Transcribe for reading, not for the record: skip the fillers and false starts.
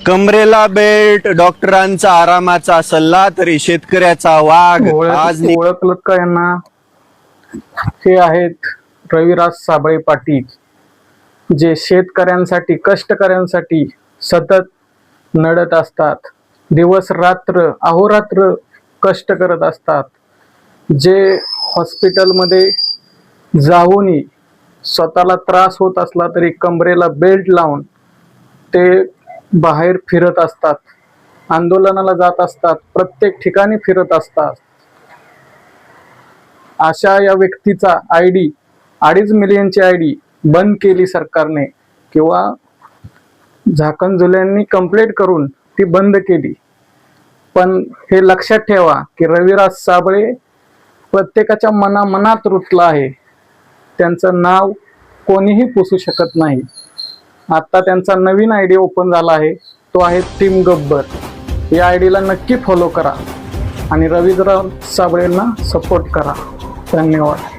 कमरेला बेल्ट, डॉक्टरांचा आरामाचा सल्ला, तरी शेतकऱ्याचा वाघ आज ओळखलं का यांना? हे आहेत रविराज साबळे पाटील, जे शेतकऱ्यांसाठी, कष्टकऱ्यांसाठी सतत लढत असतात, दिवस रात्र अहोरात्र कष्ट करत असतात, जे हॉस्पिटलमध्ये जाऊनही स्वतःला त्रास होत असला तरी कमरेला बेल्ट लावून ते बाहेर फिरत असतात, आंदोलनाला जात असतात, प्रत्येक ठिकाणी फिरत असतात. अशा या व्यक्तीचा ID 2.5 मिलियनची ID बंद केली सरकारने, किंवा झाकणझुल्यांनी कंप्लेंट करून ती बंद केली. पण हे लक्षात ठेवा की रविराज साबळे प्रत्येकाच्या मनात रुतलं आहे. त्यांचं नाव कोणीही पुसू शकत नाही. आता त्यांचा नवीन ID ओपन झाला आहे, तो आहे टीम गब्बर. या ID ला नक्की फॉलो करा आणि रविराज साबळेंना सपोर्ट करा. धन्यवाद.